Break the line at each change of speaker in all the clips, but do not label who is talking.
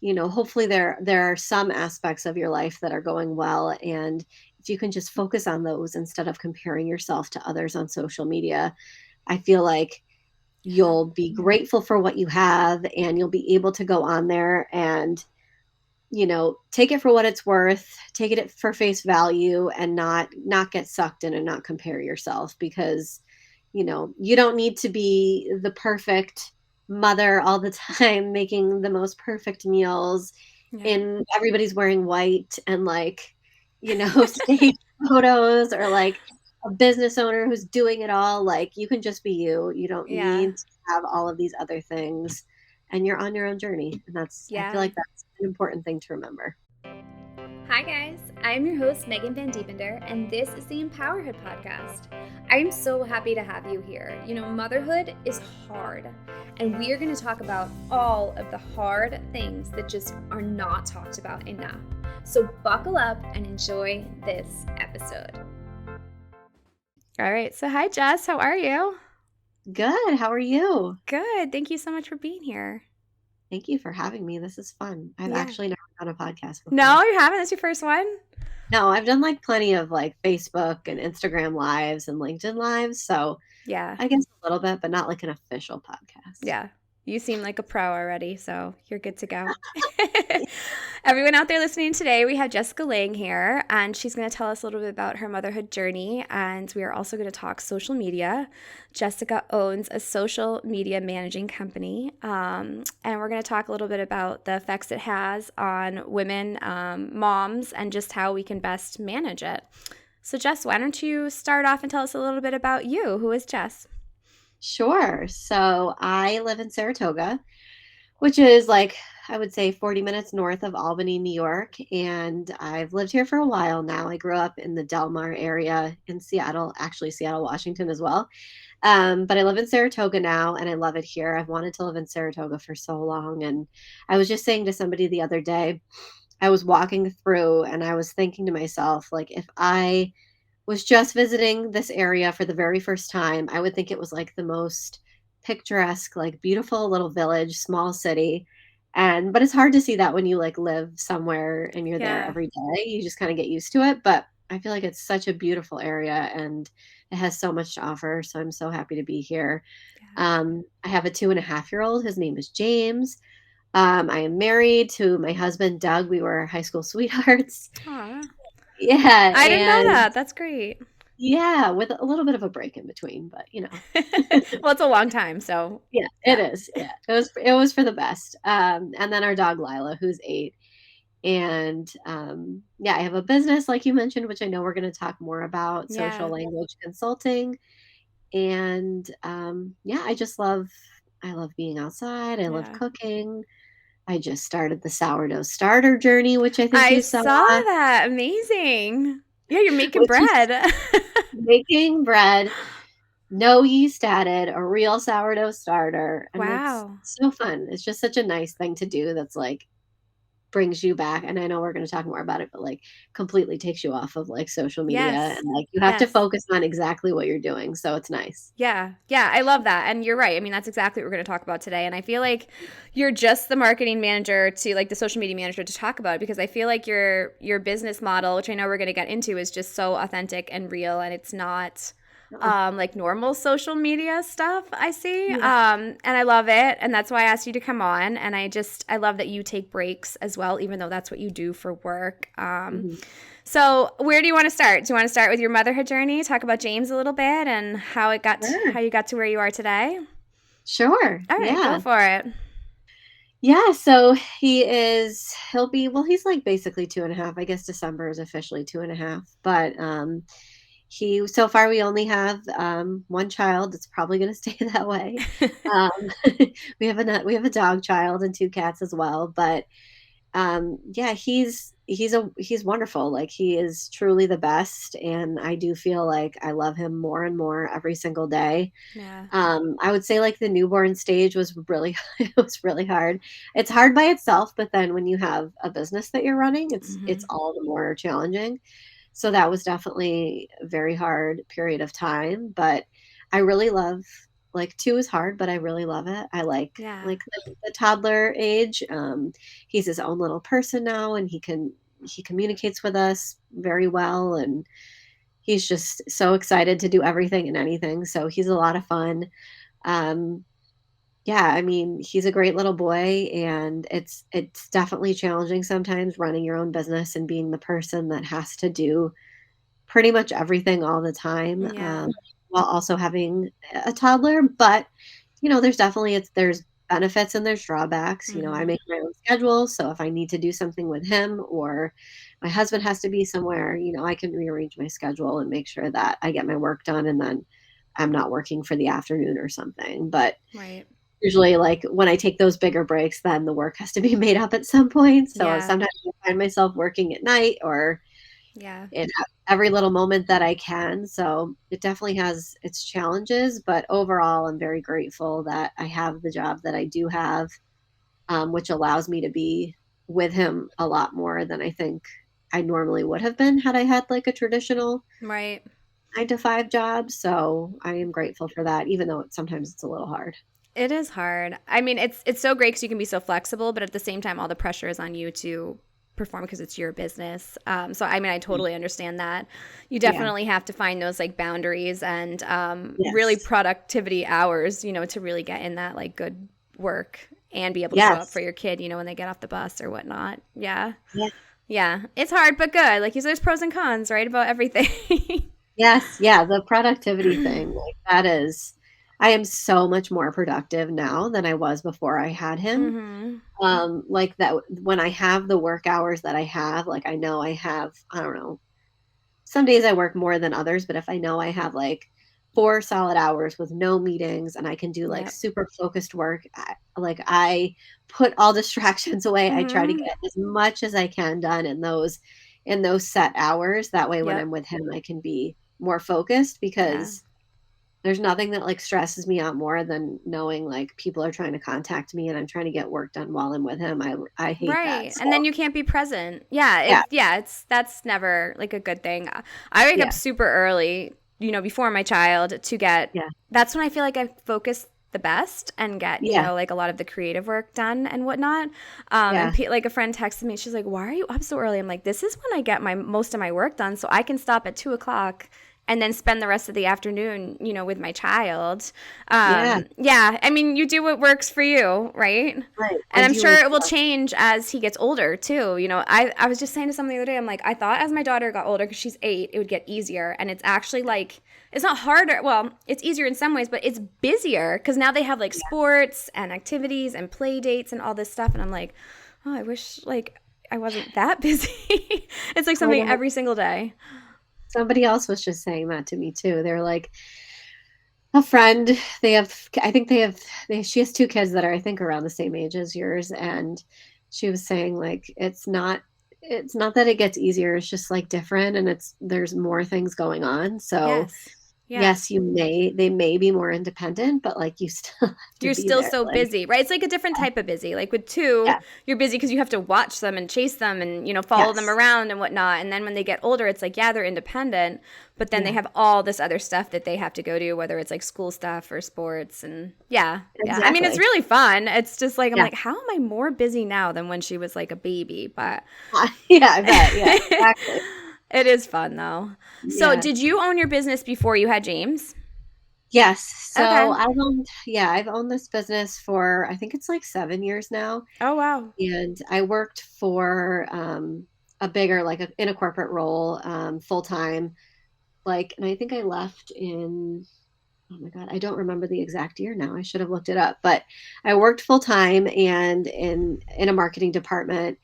hopefully there are some aspects of your life that are going well. And if you can just focus on those instead of comparing yourself to others on social media, I feel like
Yeah.
you'll be grateful for what you have, and you'll be able to go on there and take it for what it's worth, take it for face value, and not get sucked in and not compare yourself, because you don't need to be the perfect mother all the time making the most perfect meals,
Yeah.
and everybody's wearing white and stage photos, or like a business owner who's doing it all. Like, you can just be you. You don't
Yeah.
need to have all of these other things, and you're on your own journey. And I feel
Yeah.
like that's an important thing to remember.
Hi, guys. I'm your host, Megan Van Diepender, and this is the Empowerhood Podcast. I'm so happy to have you here. Motherhood is hard, and we are going to talk about all of the hard things that just are not talked about enough. So, buckle up and enjoy this episode. All right. So, hi, Jess. How are you?
Good. How are you?
Good. Thank you so much for being here.
Thank you for having me. This is fun. I've
Yeah.
actually never done a podcast
No,
before.
you haven't? That's your first one?
No, I've done like plenty of like Facebook and Instagram lives and LinkedIn lives. So
Yeah.
I guess a little bit, but not like an official podcast.
Yeah. You seem like a pro already, so you're good to go. Everyone out there listening today, we have Jessica Lang here, and she's going to tell us a little bit about her motherhood journey. And we are also going to talk social media. Jessica owns a social media managing company, and we're going to talk a little bit about the effects it has on women, moms, and just how we can best manage it. So, Jess, why don't you start off and tell us a little bit about you? Who is Jess?
Sure. So I live in Saratoga, which is like, I would say 40 minutes north of Albany, New York. And I've lived here for a while now. I grew up in the Del Mar area in Seattle, actually Seattle, Washington as well. But I live in Saratoga now, and I love it here. I've wanted to live in Saratoga for so long. And I was just saying to somebody the other day, I was walking through and I was thinking to myself, like, if I was just visiting this area for the very first time, I would think it was like the most picturesque, like beautiful little village, small city. But it's hard to see that when you like live somewhere and you're there
Yeah.
every day. You just kind of get used to it. But I feel like it's such a beautiful area, and it has so much to offer. So I'm so happy to be here.
Yeah.
I have a 2.5-year-old. His name is James. I am married to my husband, Doug. We were high school sweethearts.
Aw.
Yeah.
I didn't know
And
that. That's great.
yeah, with a little bit of a break in between, but
Well, it's a long time, so
yeah, it
yeah.
is. Yeah, it was for the best. And then our dog Lila, who's 8, and yeah, I have a business like you mentioned, which I know we're going to talk more about, social
Yeah.
language consulting, and yeah, I love being outside. I love
Yeah.
cooking. I just started the sourdough starter journey, which I think
I
you saw,
saw that. Amazing. Yeah, you're making
which is
bread.
making bread. No yeast added, a real sourdough starter, and it's
Wow.
so fun. It's just such a nice thing to do that's like brings you back, and I know we're gonna talk more about it, but like completely takes you off of like social media,
Yes.
and like you have to
Yes.
focus on exactly what you're doing, so it's nice.
Yeah. Yeah. I love that. And you're right. I mean, that's exactly what we're going to talk about today. And I feel like you're just the marketing manager to like the social media manager to talk about it, because I feel like your business model, which I know we're going to get into, is just so authentic and real, and it's not
Uh,
like normal social media stuff I see.
yeah.
And I love it. And that's why I asked you to come on. And I love that you take breaks as well, even though that's what you do for work.
Mhm.
So where do you want to start? Do you want to start with your motherhood journey? Talk about James a little bit and
Sure.
how you got to where you are today?
Sure.
All right, go
Yeah.
for it.
Yeah, so he'll be, well, he's like basically 2.5. I guess December is officially 2.5. But so far we only have one child. It's probably going to stay that way. Um, we have a dog child and 2 cats as well. But yeah, he's wonderful. Like, he is truly the best, and I do feel like I love him more and more every single day.
Yeah.
I would say like the newborn stage was really it was really hard. It's hard by itself, but then when you have a business that you're running, it's
Hmm.
all the more challenging. So that was definitely a very hard period of time, but I really love like 2 is hard, but I really love it. I
Yeah.
like the toddler age. He's his own little person now, and he communicates with us very well, and he's just so excited to do everything and anything. So he's a lot of fun. Um, yeah, I mean, he's a great little boy, and it's definitely challenging sometimes running your own business and being the person that has to do pretty much everything all the time,
Yeah.
while also having a toddler, but, there's benefits and there's drawbacks. I
Mhm.
make my own schedule, so if I need to do something with him or my husband has to be somewhere, I can rearrange my schedule and make sure that I get my work done, and then I'm not working for the afternoon or something. But
Right.
usually, like, when I take those bigger breaks, then the work has to be made up at some point, so
Yeah.
sometimes I find myself working at night or
Yeah.
in every little moment that I can. So it definitely has its challenges, but overall, I'm very grateful that I have the job that I do have, which allows me to be with him a lot more than I think I normally would have been had I had like a traditional
Right.
9 to 5 job. So I am grateful for that, even though sometimes it's a little hard.
It is hard. I mean, it's so great because you can be so flexible, but at the same time, all the pressure is on you to perform because it's your business. So I mean, I totally understand that. You
Yeah.
definitely have to find those like boundaries and really
Yes.
productivity hours, to really get in that like good work and be able to show up for
Yes.
your kid, when they get off the bus or whatnot. Yeah.
Yeah.
Yeah. It's hard, but good. Like you said, there's pros and cons, right? About everything.
Yes, yeah, the productivity thing, like, that is I am so much more productive now than I was before I had him.
Mm-hmm.
Like, that when I have the work hours that I have, like, I know I have, I don't know, some days I work more than others, but if I know I have, like, 4 solid hours with no meetings and I can do, like,
Yep.
super focused work, I put all distractions away. I try to
Mm-hmm.
get as much as I can done in those set hours. That way when
Yep.
I'm with him, I can be more focused
Yeah.
because there's nothing that, like, stresses me out more than knowing, like, people are trying to contact me and I'm trying to get work done while I'm with him. I hate that,
Right.
so
And then you can't be present. Yeah,
yeah,
it's that's never like a good thing. I wake up
yeah,
super early, before my child to get
yeah,
that's when I feel like I focus the best and get,
yeah,
like a lot of the creative work done and whatnot. And
yeah,
like a friend texted me, she's like, "Why are you up so early?" I'm like, "This is when I get my most of my work done, so I can stop at 2 o'clock and then spend the rest of the afternoon, with my child."
yeah,
Yeah, I mean, you do what works for you, right?
right.
And
When
I'm
do you
sure
wake
it will
up?
change as he gets older too. I was just saying to somebody the other day, I'm like, I thought as my daughter got older, because she's 8, it would get easier. And it's actually like, it's not harder. Well, it's easier in some ways, but it's busier because now they have like
Yeah,
sports and activities and play dates and all this stuff. And I'm like, oh, I wish like I wasn't that busy. It's like
I
something
know.
every single day.
Somebody else was just saying that to me too. They're like, a friend, they have I think they she has 2 kids that are, I think, around the same age as yours, and she was saying, like, it's not that it gets easier, it's just, like, different, and there's more things going on, so,
Yes. Yeah.
yes, they may be more independent, but, like, you still have to
You're
be
still
there,
so
like
busy, right? It's like a different type of busy. Like with two,
yeah,
you're busy because you have to watch them and chase them and, follow them
yes,
around and whatnot. And then when they get older, it's like, yeah, they're independent, but then they
yeah,
have all this other stuff that they have to go do, whether it's like school stuff or sports. And yeah, yeah. I mean, it's
exactly,
really fun. It's just like, I'm
yeah.
like, how am I more busy now than when she was like a baby? But
Yeah, I bet, yeah, exactly,
it is fun though. So,
yeah.
did you own your business before you had James?
Yes, so
Okay.
I've owned this business for, I think it's, like, 7 years now.
Oh, wow.
And I worked for, a bigger, like, in a corporate role, full time, like, and I think I left in, oh my god, I don't remember the exact year now. I should have looked it up, but I worked full time and in a marketing department,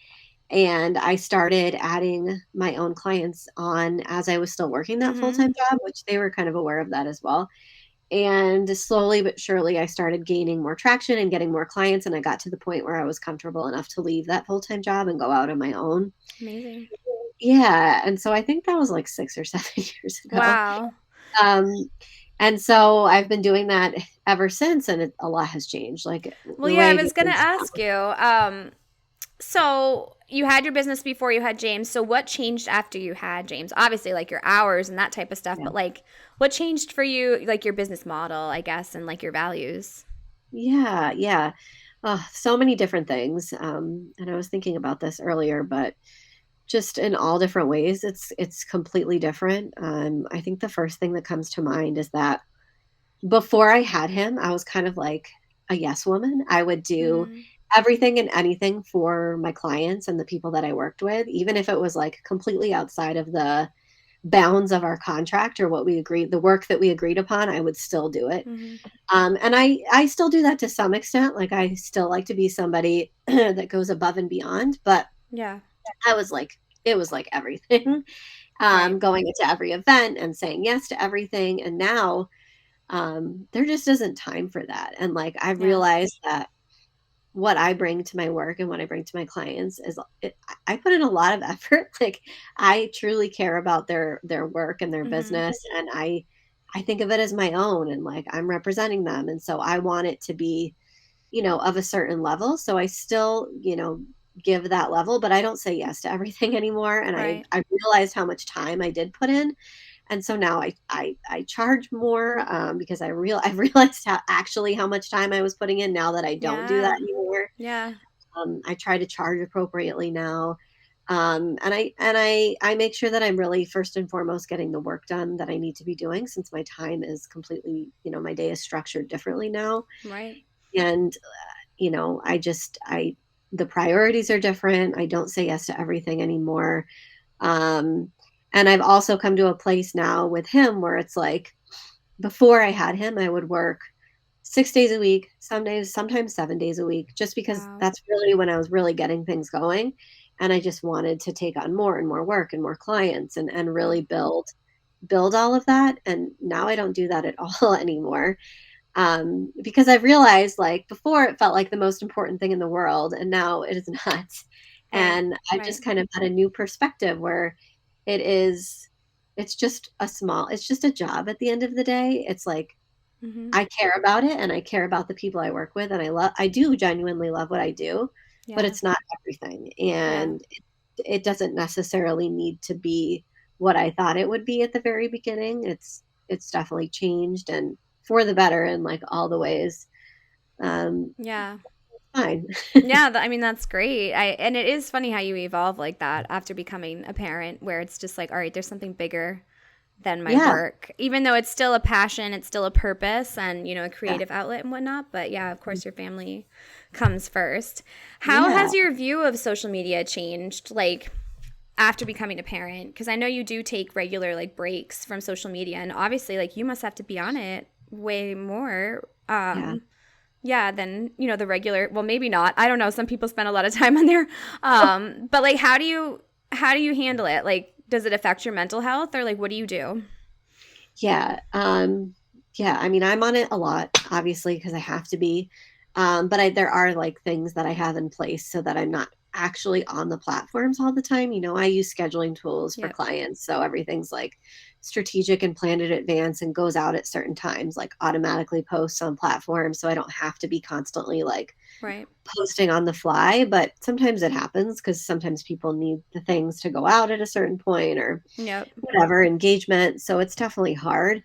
and I started adding my own clients on as I was still working that full
Mm-hmm.
time job, which they were kind of aware of that as well. And slowly but surely, I started gaining more traction and getting more clients. And I got to the point where I was comfortable enough to leave that full time job and go out on my own.
Amazing.
Yeah. And so I think that was like 6 or 7 years ago.
Wow.
Um, and so I've been doing that ever since. And a lot has changed. Like
Well,
the
yeah, I
way
was gonna
business
ask you. So you had your business before you had James. So what changed after you had James? Obviously, like your hours and that type of stuff,
Yeah.
but like what changed for you, like your business model, I guess, and like your values?
Yeah, yeah. So many different things. And I was thinking about this earlier, but just in all different ways, it's completely different. I think the first thing that comes to mind is that before I had him, I was kind of like a yes woman. I would do
Mm,
everything and anything for my clients and the people that I worked with, even if it was like completely outside of the bounds of our contract or what we agreed, the work that we agreed upon, I would still do it.
hmm.
And I still do that to some extent. Like I still like to be somebody that goes above and beyond, but
Yeah.
I was like, it was like everything,
Right.
going into every event and saying yes to everything. And now there just isn't time for that. And like I
Yeah.
realized that what I bring to my work and what I bring to my clients is I put in a lot of effort. Like I truly care about their work and their
Hmm.
business, and I think of it as my own, and like I'm representing them, and so I want it to be, of a certain level. So I still, give that level, but I don't say yes to everything anymore. And
Right.
I realized how much time I did put in, and so now I charge more, because I realized how much time I was putting in now that I don't do that
Yeah.
anymore.
Yeah.
I try to charge appropriately now. And I make sure that I'm really first and foremost getting the work done that I need to be doing, since my time is completely, my day is structured differently now.
Right.
And I just I the priorities are different. I don't say yes to everything anymore. Um, and I've also come to a place now with him where it's like, before I had him, I would work 6 days a week, some days, sometimes 7 days a week, just because
Wow.
that's really when I was really getting things going. And I just wanted to take on more and more work and more clients, and
Yeah.
really build all of that. And now I don't do that at all anymore. Because I've realized, like, before it felt like the most important thing in the world, and now it is not.
Right.
And I've
Right.
just kind of had a new perspective where it is, it's just a job at the end of the day. It's like,
Hmm.
I care about it and I care about the people I work with, and I do genuinely love what I do, but
Yeah.
it's not everything.
Yeah.
And it doesn't necessarily need to be what I thought it would be at the very beginning. It's definitely changed, and for the better in like all the ways. Um,
Yeah.
Fine.
Yeah, I mean that's great. And it is funny how you evolve like that after becoming a parent, where it's just like, all right, there's something bigger than my
Yeah,
work, even though it's still a passion, it's still a purpose, and a
yeah,
creative outlet and whatnot. But yeah, of course, your family comes first. How
yeah,
has your view of social media changed, like after becoming a parent? Because I know you do take regular like breaks from social media, and obviously, like you must have to be on it way more.
yeah.
Yeah, than the regular. Well, maybe not. I don't know. Some people spend a lot of time on there. But like, how do you handle it? Like, does it affect your mental health, or like, what do you do?
Yeah, yeah, I mean, I'm on it a lot, obviously, because I have to be. But there are like things that I have in place so that I'm not actually on the platforms all the time. I use scheduling tools for
Yep.
clients, so everything's like strategic and planned in advance and goes out at certain times, like automatically posts on platforms, so I don't have to be constantly like
Right.
posting on the fly. But sometimes it happens because sometimes people need the things to go out at a certain point or
Yep.
whatever engagement. So it's definitely hard.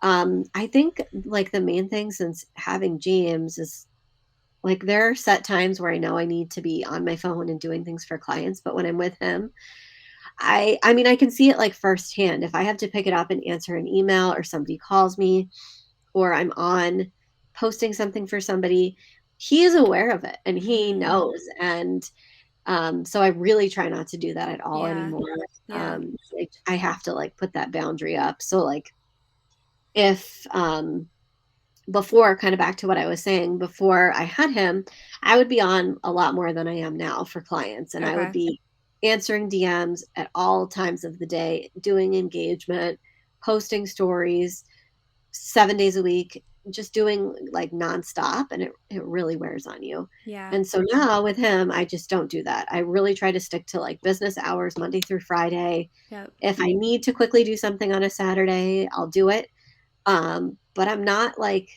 I think like the main thing since having James is like there are set times where I know I need to be on my phone and doing things for clients, but when I'm with him, I mean I can see it like firsthand. If I have to pick it up and answer an email, or somebody calls me, or I'm on posting something for somebody, he is aware of it and he
Hmm.
knows. And so I really try not to do that at all
Yeah.
anymore.
Yeah.
I have to like put that boundary up. So like if before, kind of back to what I was saying, before I had him, I would be on a lot more than I am now for clients, and I would
Okay.
be answering DMs at all times of the day, doing engagement, posting stories 7 days a week, just doing like nonstop, and it really wears on you.
Yeah.
And so now with him, I just don't do that. I really try to stick to like business hours, Monday through Friday.
Yep.
If I need to quickly do something on a Saturday, I'll do it. But I'm not like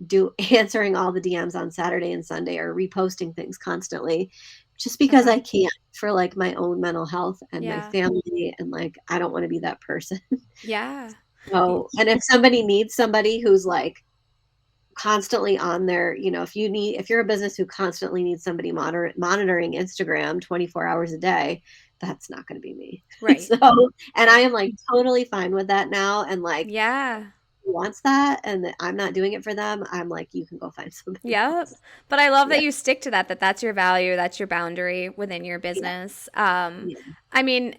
do answering all the DMs on Saturday and Sunday or reposting things constantly, just because
Uh-huh.
I can't for like my own mental health and my
Yeah.
family, and like I don't want to be that person.
Yeah. Y
So, and if somebody needs somebody who's like constantly on their, if you're a business who constantly needs somebody monitoring Instagram 24 hours a day, that's not going to be me.
Right.
So, and I
Right.
am like totally fine with that now. And like,
Yeah.
who wants that and that I'm not doing it for them, I'm like, you can go find somebody
Yep.
else.
But I love
Yeah.
that you stick to that, that's your value, that's your boundary within your
Yeah.
business.
Yeah.
I mean,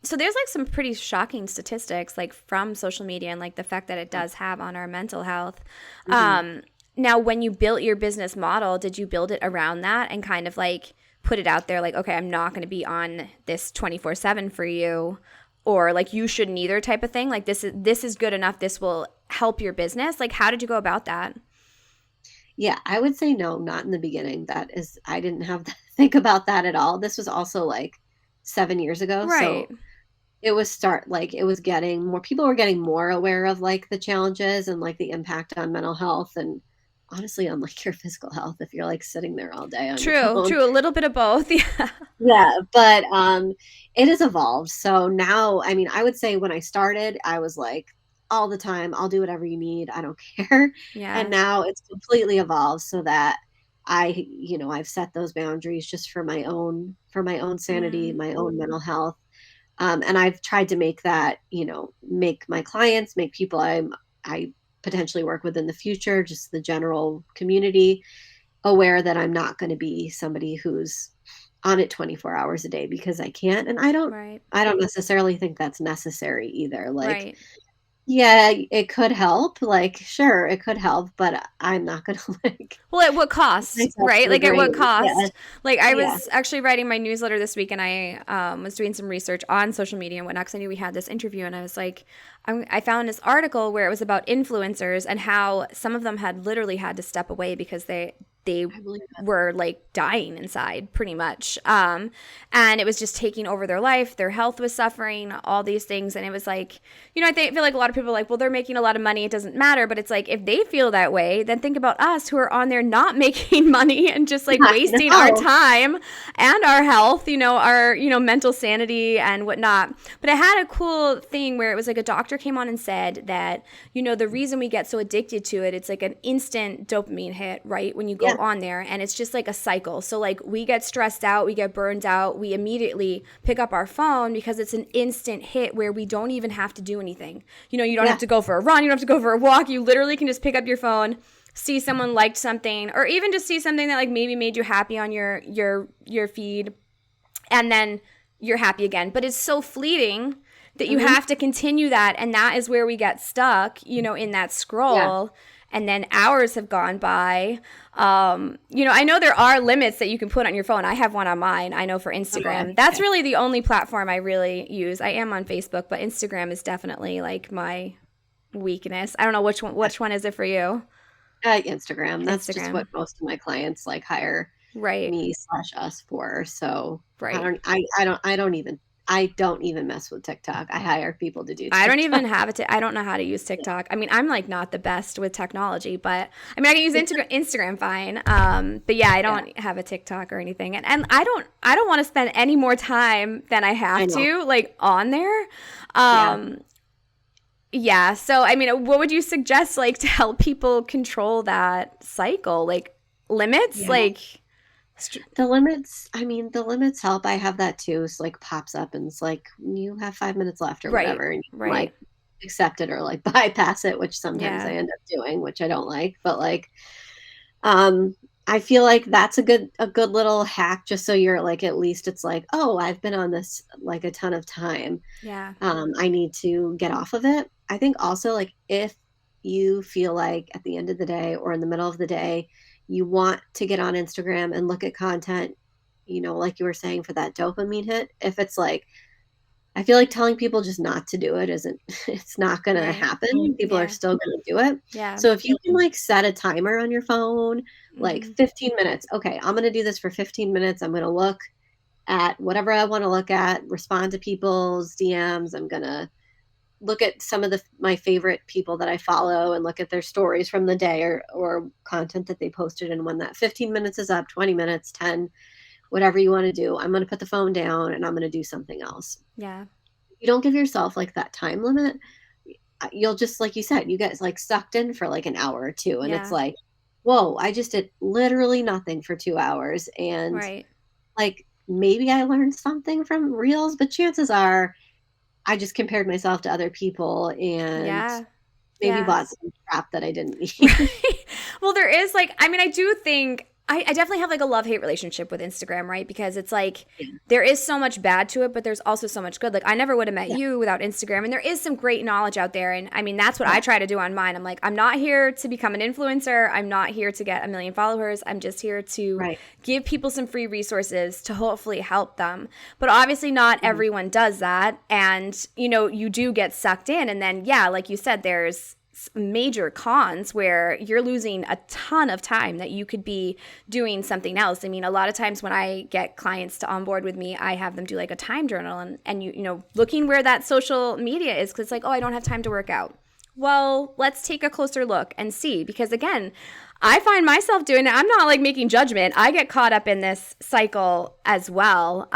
so there's like some pretty shocking statistics like from social media and like the fact that it does have on our mental health.
Hmm.
Now, when you built your business model, did you build it around that and kind of like put it out there like, okay, I'm not going to be on this 24/7 for you, or like you shouldn't either type of thing? Like this is good enough. This will help your business. Like how did you go about that?
Yeah, I would say no, not in the beginning. That is, I didn't have to think about that at all. This was also like 7 years ago.
Right.
So it was getting more, people were getting more aware of like the challenges and like the impact on mental health and honestly on like your physical health if you're like sitting there all day on your
True,
phone.
true, a little bit of both. Yeah.
Yeah, but it has evolved. So now, I mean, I would say when I started, I was like all the time, I'll do whatever you need. I don't care. And
Yeah.
now it's completely evolved so that I've set those boundaries just for my own sanity,
Mm,
my own mental health. And I've tried to make that, make my clients, make people I potentially work with in the future, just the general community, aware that I'm not going to be somebody who's on it 24 hours a day because I can't. And
right.
I don't necessarily think that's necessary either. Like,
Right.
yeah, it could help. Like, sure, it could help, but I'm not going to like
Well, at what
put
cost,
myself
right?
to the
Like at what
grave. Yeah.
cost? Like I
Yeah.
was actually writing my newsletter this week, and I was doing some research on social media and whatnot because I knew we had this interview, and I was like, I found this article where it was about influencers and how some of them had literally had to step away because they
I believe that.
were like dying inside pretty much, and it was just taking over their life. Their health was suffering, all these things, and it was like, feel like a lot of people are like, well, they're making a lot of money, it doesn't matter. But it's like if they feel that way, then think about us who are on there not making money and just like
I
wasting our
know.
time and our health, our mental sanity and whatnot. But I had a cool thing where it was like a doctor came on and said that the reason we get so addicted to it, it's like an instant dopamine hit, right, when you go
Yeah.
on there, and it's just like a cycle. So like we get stressed out, we get burned out, we immediately pick up our phone because it's an instant hit where we don't even have to do anything. You don't have
Yeah.
to go for a run, you don't have to go for a walk. You literally can just pick up your phone, see someone liked something, or even just see something that like maybe made you happy on your feed, and then you're happy again. But it's so fleeting that you
Hmm.
have to continue that, and that is where we get stuck, in that
Yeah.
scroll. And then hours have gone by. I know there are limits that you can put on your phone. I have one on mine. I know for
Okay.
Instagram. That's really the only platform I really use. I am on Facebook, but Instagram is definitely like my weakness. I don't know which one. Which one is it for you?
Instagram. That's just what
Instagram.
most of my clients like hire
Right.
me slash us for. So
Right.
I don't even mess with TikTok. I hire people to do
I don't even
TikTok.
have it. I don't know how to use TikTok. I mean, I'm like not the best with technology, but I mean, I can use Instagram fine. But yeah, I
Yeah,
don't have a TikTok or anything, and I don't want to spend any more time than I
I
have
know.
to like on there.
Yeah.
Um, yeah. So I mean, what would you suggest like to help people control that cycle? Like limits,
Yeah.
like
I mean, the limits help. I have that too. It's like pops up and it's like you have 5 minutes left or
right,
whatever, and you can
right,
like accept it or like bypass it, which sometimes I
yeah,
end up doing, which I don't like. But like, um, I feel like that's a good little hack just so you're like at least it's like, oh, I've been on this like a ton of time.
yeah,
I need to get off of it. I think also like if you feel like at the end of the day or in the middle of the day, you want to get on Instagram and look at content, like you were saying for that dopamine hit, if it's like, I feel like telling people just not to do it isn't, it's not going to
right,
happen. People are
yeah,
still going to do it.
yeah,
So if you can like set a timer on your phone, like
hmm,
15 minutes, okay, I'm going to do this for 15 minutes. I'm going to look at whatever I want to look at, respond to people's DMs. I'm going to look at some of my favorite people that I follow and look at their stories from the day or content that they posted. And when that 15 minutes is up, 20 minutes, 10, whatever you want to do. I'm going to put the phone down and I'm going to do something else.
Yeah.
You don't give yourself like that time limit, you'll just, like you said, you get like sucked in for like an hour or two. And it's
Yeah.
like, whoa, I just did literally nothing for 2 hours. And
Right.
like, maybe I learned something from reels, but chances are I just compared myself to other people and
Yeah.
maybe
Yeah.
bought some crap that I didn't need.
Right. Well, there is like, I mean, I do think I definitely have like a love hate relationship with Instagram, right? Because it's like
Yeah.
there is so much bad to it, but there's also so much good. Like, I never would have met
Yeah.
you without Instagram. And there is some great knowledge out there. And I mean, that's what I
Yeah.
try to do on mine. I'm like, I'm not here to become an influencer. I'm not here to get a million followers. I'm just here to
Right.
give people some free resources to hopefully help them. But obviously, not
Mhm.
everyone does that. And, you do get sucked in. And then, yeah, like you said, there's major cons where you're losing a ton of time that you could be doing something else. I mean, a lot of times when I get clients to onboard with me, I have them do like a time journal and looking where that social media is, because it's like, oh, I don't have time to work out. Well, let's take a closer look and see, because again, I find myself doing it. I'm not like making judgment. I get caught up in this cycle as well.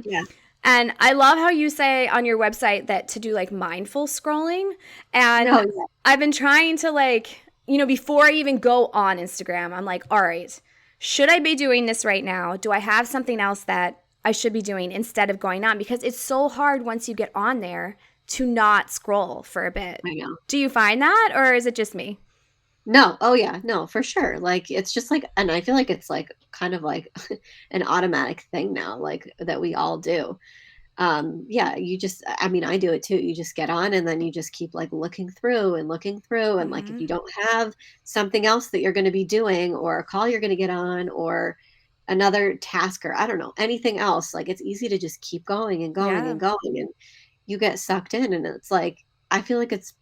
Yeah.
And I love how you say on your website that to do like mindful scrolling.
No.
And
Yeah.
I've been trying to like, before I even go on Instagram, I'm like, all right, should I be doing this right now? Do I have something else that I should be doing instead of going on? Because it's so hard once you get on there to not scroll for a bit.
I know.
Do you find that, or is it just me?
No. Oh yeah. No, for sure. Like, it's just like, and I feel like it's like kind of like an automatic thing now, like that we all do. Yeah, you just, I mean, I do it too. You just get on and then you just keep like looking through. And like, if
Mm-hmm.
you don't have something else that you're going to be doing or a call you're going to get on or another task or I don't know, anything else, like it's easy to just keep going and going
Yeah.
and going. And you get sucked in. And it's like, I feel like it's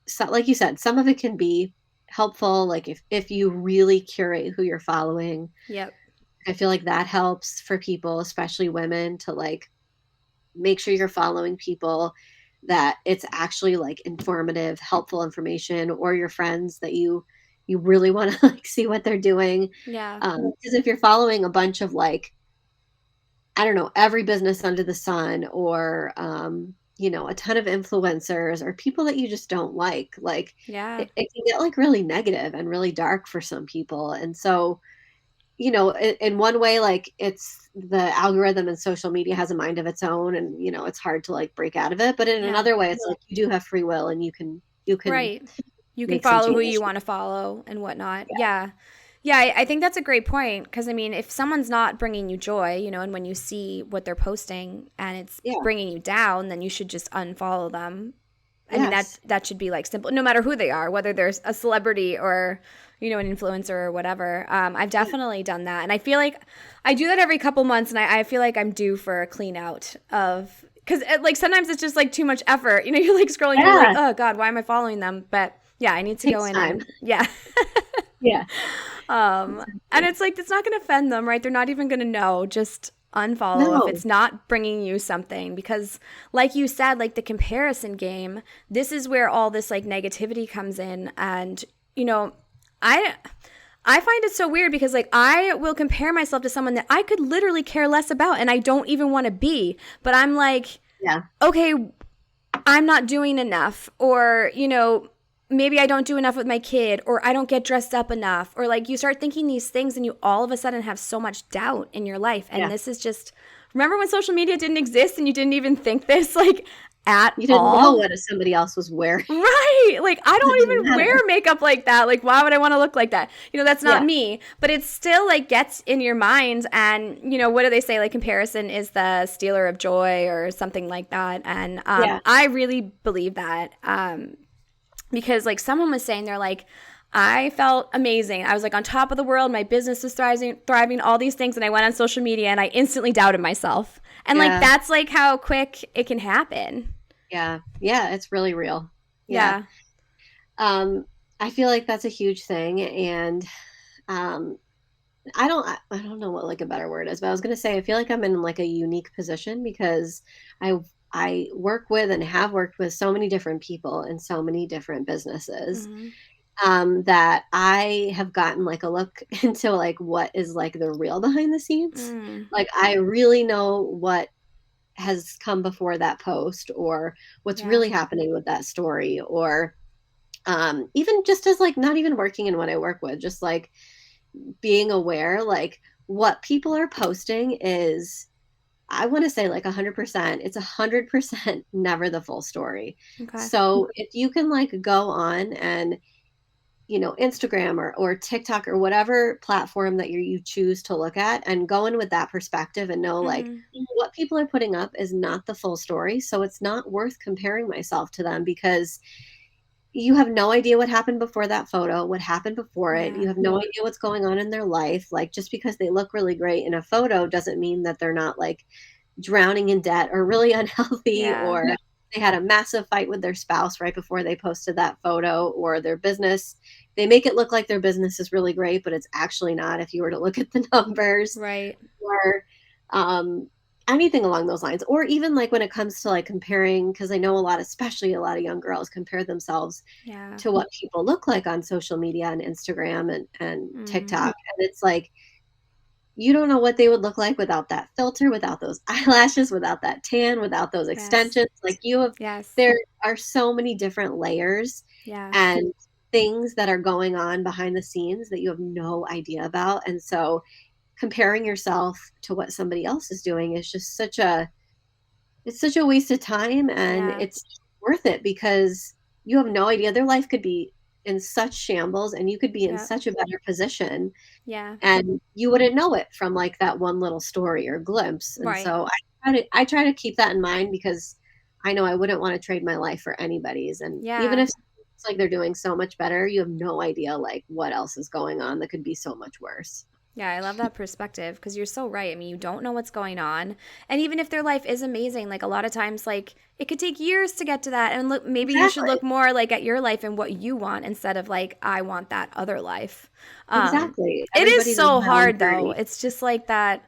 so, like you said, some of it can be helpful. Like if you really curate who you're following,
Yep.
I feel like that helps for people, especially women, to like make sure you're following people that it's actually like informative, helpful information, or your friends that you really want to like see what they're doing.
Yeah.
Because if you're following a bunch of like, I don't know, every business under the sun, or a ton of influencers or people that you just don't like
Yeah.
it can get like really negative and really dark for some people. And so in one way, like it's the algorithm and social media has a mind of its own, and it's hard to like break out of it. But in
Yeah.
another way, it's like you do have free will, and you can
Right. You can
make some
follow who
changes.
you want to follow and whatnot. Yeah. Yeah, I think that's a great point because I mean, if someone's not bringing you joy, and when you see what they're posting and it's
Yeah.
bringing you down, then you should just unfollow them. I mean, that
Yes.
that should be like simple, no matter who they are, whether there's a celebrity or an influencer or whatever. I've
Yeah.
definitely done that, and I feel like I do that every couple months, and I feel like I'm due for a clean out of because like sometimes it's just like too much effort. You're like scrolling, you're like,
Yeah.
oh God, why am I following them? But yeah, I need to go
Takes
in
time.
and yeah.
Yeah.
And it's like it's not going to offend them, right? They're not even going to know. Just unfollow if
No.
it's not bringing you something because like you said, like the comparison game, this is where all this like negativity comes in and I I find it so weird because like I will compare myself to someone that I could literally care less about and I don't even want to be, but I'm like,
Yeah.
okay, I'm not doing enough or, maybe I don't do enough with my kid or I don't get dressed up enough or like you start thinking these things and you all of a sudden have so much doubt in your life and
Yeah.
this is just remember when social media didn't exist and you didn't even think this like at
You didn't know
all?
what somebody else was wearing.
Right. Like I
It
don't
didn't
even wear
matter.
makeup like that. Like why would I want to look like that? That's not
Yeah.
me, but it still like gets in your mind and what do they say like comparison is the stealer of joy or something like that. And
Yeah.
I really believe that. Because like someone was saying they're like I felt amazing. I was like on top of the world. My business was thriving, all these things. And I went on social media and I instantly doubted myself. And like,
Yeah.
that's like how quick it can happen.
Yeah. Yeah. It's really real. Yeah.
Yeah.
Um, I feel like that's a huge thing. And um, I don't know what like a better word is, but I was gonna say I feel like I'm in like a unique position because I I work with and have worked with so many different people in so many different businesses.
Hmm.
that I have gotten like a look into like what is like the real behind the scenes.
Mm,
Like I really know what has come before that post or what's
yeah.
really happening with that story or even just as like not even working in what I work with, just like being aware like what people are posting is I want to say like 100%, it's 100% never the full story.
Okay.
So if you can like go on and Instagram or TikTok or whatever platform that you choose to look at and go in with that perspective and know like
Mhm.
what people are putting up is not the full story. So it's not worth comparing myself to them because you have no idea what happened before that photo, what happened before it. You
Yeah.
have no idea what's going on in their life. Like just because they look really great in a photo doesn't mean that they're not like drowning in debt or really unhealthy
Yeah.
or they had a massive fight with their spouse right before they posted that photo or their business. They make it look like their business is really great, but it's actually not if you were to look at the numbers
Right.
or um, anything along those lines. Or even like when it comes to like comparing, because I know a lot, especially a lot of young girls compare themselves
Yeah.
to what people look like on social media and Instagram and
Mm.
TikTok. And it's like, you don't know what they would look like without that filter, without those eyelashes, without that tan, without those
Yes.
extensions. Like you have,
Yes.
there are so many different layers
Yeah.
and things that are going on behind the scenes that you have no idea about. And so comparing yourself to what somebody else is doing is just it's such a waste of time and
Yeah.
it's worth it because you have no idea their life could be in such shambles and you could be in
Yep.
such a better position
Yeah.
and you wouldn't know it from like that one little story or glimpse. And
Right.
so I try to keep that in mind because I know I wouldn't want to trade my life for anybody's. And even
Yeah.
if it's like they're doing so much better, you have no idea like what else is going on that could be so much worse.
Yeah, I love that perspective because you're so right. I mean, you don't know what's going on. And even if their life is amazing, like a lot of times, like it could take years to get to that. And look, maybe you should
Exactly.
look more like at your life and what you want instead of like, I want that other life. Um,
Exactly.
it is
Everybody's on
so
their own
hard though.
journey.
It's just like that,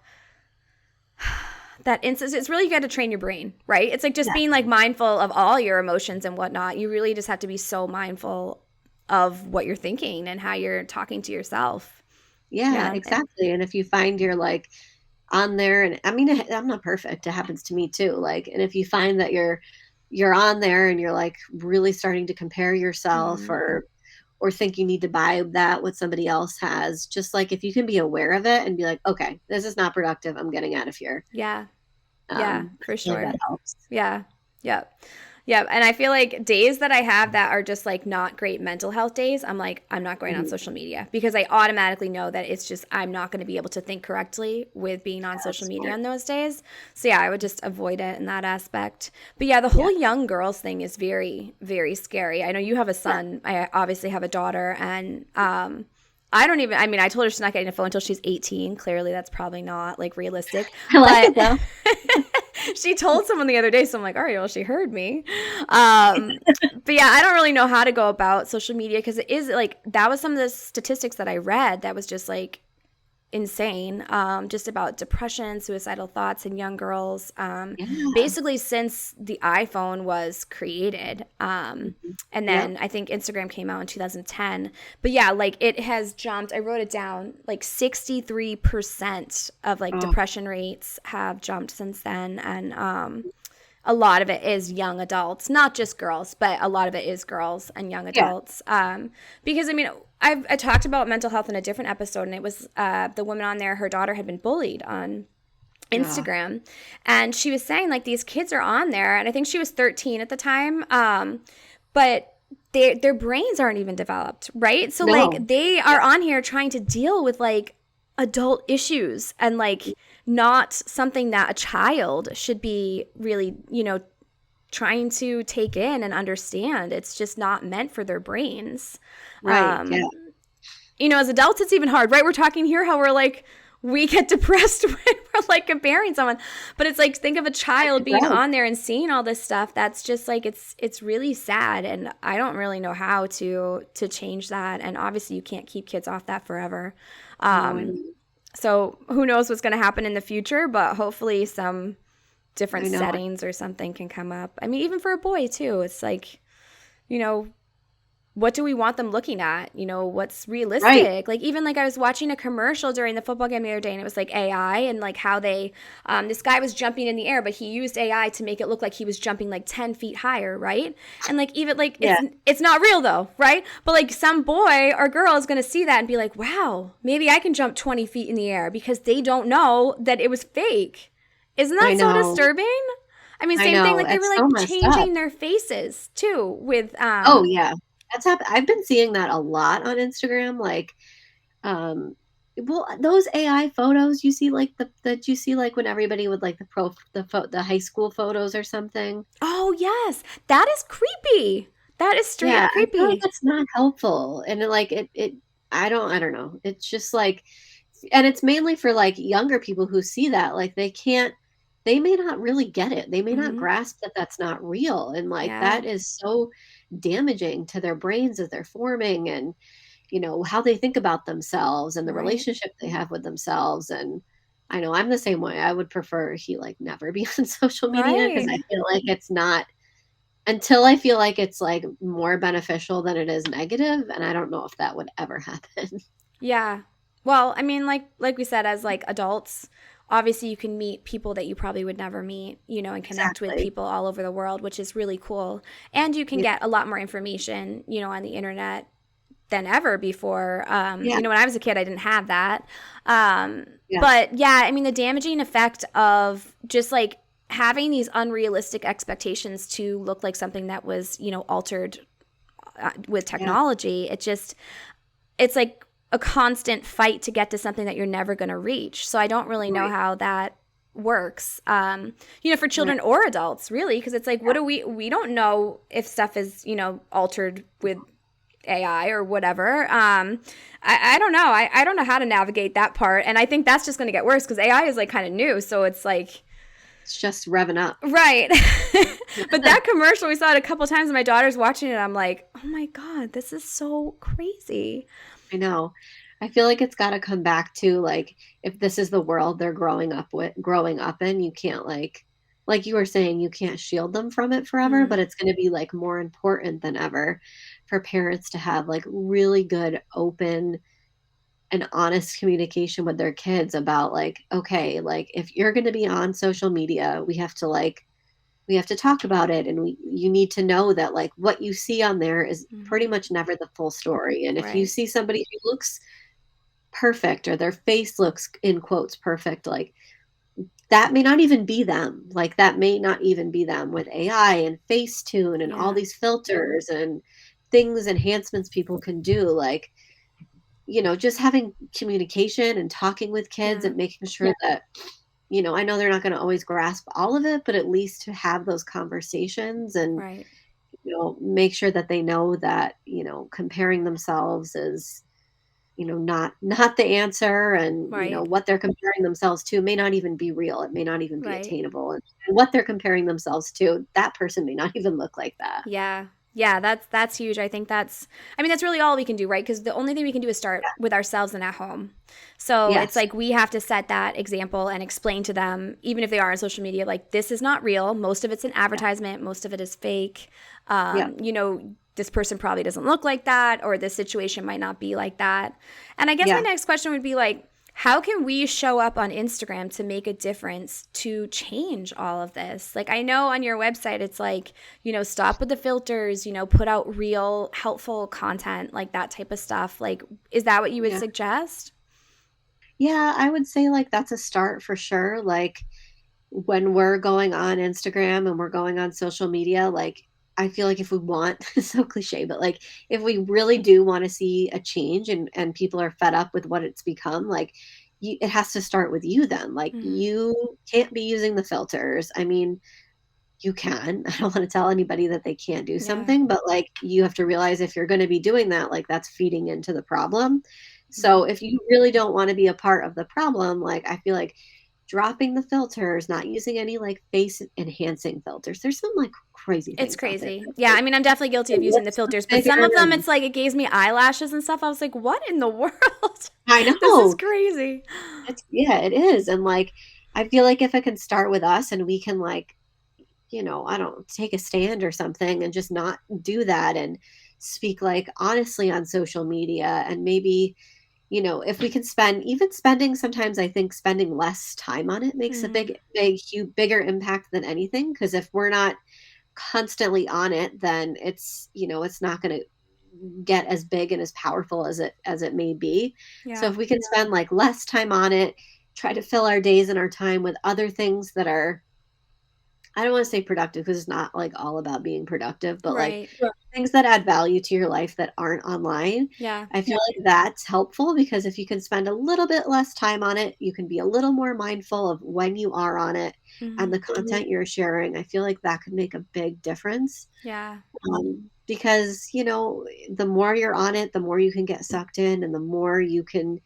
that instance. It's really, you got to train your brain, right? It's like just
Yeah.
being like mindful of all your emotions and whatnot. You really just have to be so mindful of what you're thinking and how you're talking to yourself.
Yeah,
Yeah.
exactly. And if you find you're like on there and I mean I'm not perfect. It happens to me too. Like and if you find that you're on there and you're like really starting to compare yourself
Hmm.
or think you need to buy that what somebody else has, just like if you can be aware of it and be like, okay, this is not productive. I'm getting out of here.
Yeah. Yeah,
I
for
feel like that
sure.
helps.
Yeah. Yep. Yep. And I feel like days that I have that are just like not great mental health days, I'm like, I'm not going on
Mhm.
social media because I automatically know that it's just, I'm not going to be able to think correctly with being on
Yeah,
social
that's
media
smart.
on those days. So yeah, I would just avoid it in that aspect. But yeah, the
Yeah.
whole young girls thing is very, very scary. I know you have a
Yeah.
son. I obviously have a daughter. And, I don't even, I mean, I told her she's not getting a phone until she's 18. Clearly, that's probably not like realistic.
I like
But
it though.
she told someone the other day, so I'm like, all right, well, she heard me. Um, but yeah, I don't really know how to go about social media because it is like that was some of the statistics that I read that was just like insane, just about depression, suicidal thoughts in young girls.
Yeah.
Basically, since the iPhone was created,
Mhm.
and
Yep.
then I think Instagram came out in 2010. But yeah, like it has jumped. I wrote it down. Like 63% of like
Oh,
depression rates have jumped since then, and a lot of it is young adults, not just girls, but a lot of it is girls and young
yeah.
adults. Because I mean, I talked about mental health in a different episode, and it was the woman on there. Her daughter had been bullied on
Yeah.
Instagram, and she was saying like these kids are on there, and I think she was 13 at the time, but. Their brains aren't even developed, right? So
No.
like they
Yeah.
are on here trying to deal with like adult issues and like not something that a child should be really, trying to take in and understand. It's just not meant for their brains.
Right. Yeah.
Um, as adults, it's even hard, right? We're talking here how we're like, we get depressed when we're like comparing someone, but it's like think of a child
It
being
does.
on there and seeing all this stuff. That's just like it's really sad, and I don't really know how to change that. And obviously, you can't keep kids off that forever.
No, I
Um,
know.
so who knows what's going to happen in the future? But hopefully, some different
I know.
settings or something can come up. I mean, even for a boy too, it's like, you know, what do we want them looking at? What's
Right.
realistic? Like, even like I was watching a commercial during the football game the other day, and it was like AI and like how they, this guy was jumping in the air, but he used AI to make it look like he was jumping like 10 feet higher, right? And like, even like,
Yeah,
it's not real though, right? But like, some boy or girl is going to see that and be like, wow, maybe I can jump 20 feet in the air, because they don't know that it was fake. Isn't that
I
so
know.
disturbing? I mean,
I
same thing.
know.
Like, they were
It's so
like
messed up.
changing their faces too with
Oh yeah. That's happened. I've been seeing that a lot on Instagram. Like, um, well, those AI photos you see, like that you see, like when everybody would like the high school photos or something.
Oh, yes. That is creepy. That is straight
Yeah,
up
I feel like
creepy.
it's not helpful. And I don't know. It's just like, and it's mainly for like younger people who see that, like they may not really get it. They may not
Hmm.
grasp that that's not real. And like
Yeah,
that is so damaging to their brains as they're forming and, how they think about themselves and the
right.
relationship they have with themselves. And I know I'm the same way. I would prefer he like never be on social media because
Right.
I feel like it's not until I feel like it's, like, more beneficial than it is negative, and I don't know if that would ever happen.
Yeah. Well, I mean, like we said, as like adults, obviously you can meet people that you probably would never meet, and connect with
Exactly.
people all over the world, which is really cool. And you can
Yeah.
get a lot more information, on the internet than ever before.
Yeah,
When I was a kid, I didn't have that.
yeah,
But yeah, I mean, the damaging effect of just like having these unrealistic expectations to look like something that was, altered with
yeah,
technology, it's like a constant fight to get to something that you're never going to reach. So I don't really know
right,
how that works, for
right,
children or adults, really, because it's like, what
yeah,
do we don't know if stuff is, altered with AI or whatever. I don't know. I don't know how to navigate that part. And I think that's just going to get worse because AI is like kind of new. So it's like,
it's just revving up.
right. But that commercial, we saw it a couple times and my daughter's watching it. I'm like, oh my God, this is so crazy.
I know. I feel like it's gotta come back to, like, if this is the world they're growing up in, you can't, like you were saying, you can't shield them from it forever,
Mm,
but it's gonna be, like, more important than ever for parents to have, like, really good, open an honest communication with their kids about like, okay, like if you're going to be on social media, we have to talk about it and you need to know that like what you see on there is pretty
mm-hmm.
much never the full story. And if you
Right.
see somebody who looks perfect or their face looks in quotes perfect, like that may not even be them. Like that may not even be them with AI and Facetune and all
Yeah.
these filters and things enhancements people can do like just having communication and talking with kids
Yeah.
and making sure that, I know they're not going to always grasp all of it, but at least to have those conversations and,
Right.
make sure that they know that, comparing themselves is, not the answer and,
Right.
what they're comparing themselves to may not even be real. It may not even be
Right.
attainable. And what they're comparing themselves to, that person may not even look like that.
Yeah. Yeah, that's huge. I mean, that's really all we can do, right? Because the only thing we can do is start with ourselves and at home. So it's
Yes.
like we have to set that example and explain to them, even if they are on social media, like this is not real. Most of it's an
Yeah.
advertisement, most of it is fake.
Yeah.
This person probably doesn't look like that, or this situation might not be like that. And I guess my
Yeah.
next question would be like, how can we show up on Instagram to make a difference to change all of this? Like, I know on your website, it's like, stop with the filters, put out real, helpful content, like that type of stuff. Like, is that what you would
Yeah.
suggest?
Yeah. I would say like that's a start for sure. Like, when we're going on Instagram and we're going on social media, like I feel like if we want it's so cliche, but like if we really do want to see a change and people are fed up with what it's become, like it has to start with you then. Like
Hmm.
you can't be using the filters. I mean, you can. I don't want to tell anybody that they can't do
Yeah.
something, but like you have to realize if you're going to be doing that, like that's feeding into the problem. So
Right.
if you really don't want to be a part of the problem, like I feel like dropping the filters, not using any like face enhancing filters. There's some like crazy
It's
things out there.
crazy.
That's
Yeah,
like
I mean, I'm definitely guilty
your
of using the
lips look
filters, but some
bigger
of them,
and
it's like it gives me eyelashes and stuff. I was like, what in the world?
I
This is
know.
crazy.
Yeah, it is. And like I feel like if it can start with us and we can like, I don't take a stand or something and just not do that and speak like honestly on social media, and maybe, if we can even spending, sometimes I think spending less time on it makes a
Mm-hmm.
bigger impact than anything. Because if we're not constantly on it, then it's not going to get as big and as powerful as it may be. So
Yeah.
if we can spend like less time on it, try to fill our days and our time with other things that are, I don't want to say productive because it's not like all about being productive, but like
Right.
things that add value to your life that aren't online.
Yeah.
I feel like that's helpful because if you can spend a little bit less time on it, you can be a little more mindful of when you are on it and
Mm-hmm.
the content you're sharing. I feel like that could make a big difference.
Yeah.
Because, the more you're on it, the more you can get sucked in and the more you can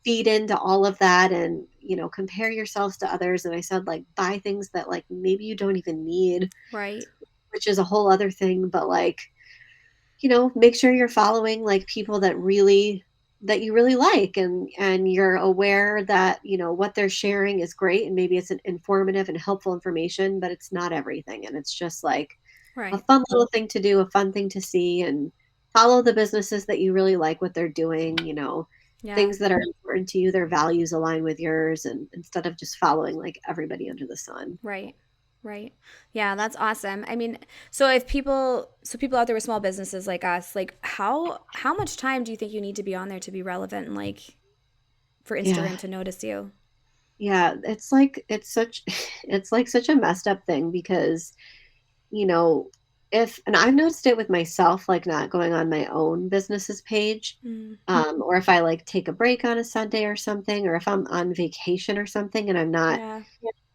feed into all of that and, compare yourselves to others. And I said, like, buy things that, like, maybe you don't even need,
Right.
which is a whole other thing. But, like, make sure you're following, like, people that you really like, and you're aware that, what they're sharing is great. And maybe it's an informative and helpful information, but it's not everything. And it's just like, a
Right.
fun little thing to do, a fun thing to see, and follow the businesses that you really like what they're doing,
Yeah.
things that are important to you, their values align with yours, and instead of just following like everybody under the sun.
Right. Right. Yeah, that's awesome. I mean, so people out there with small businesses like us, like how much time do you think you need to be on there to be relevant and like for
Yeah.
Instagram to notice you?
Yeah. It's like such a messed up thing because, you know, and I've noticed it with myself, like not going on my own business's page,
Mm,
or if I like take a break on a Sunday or something, or if I'm on vacation or something and I'm not
yeah.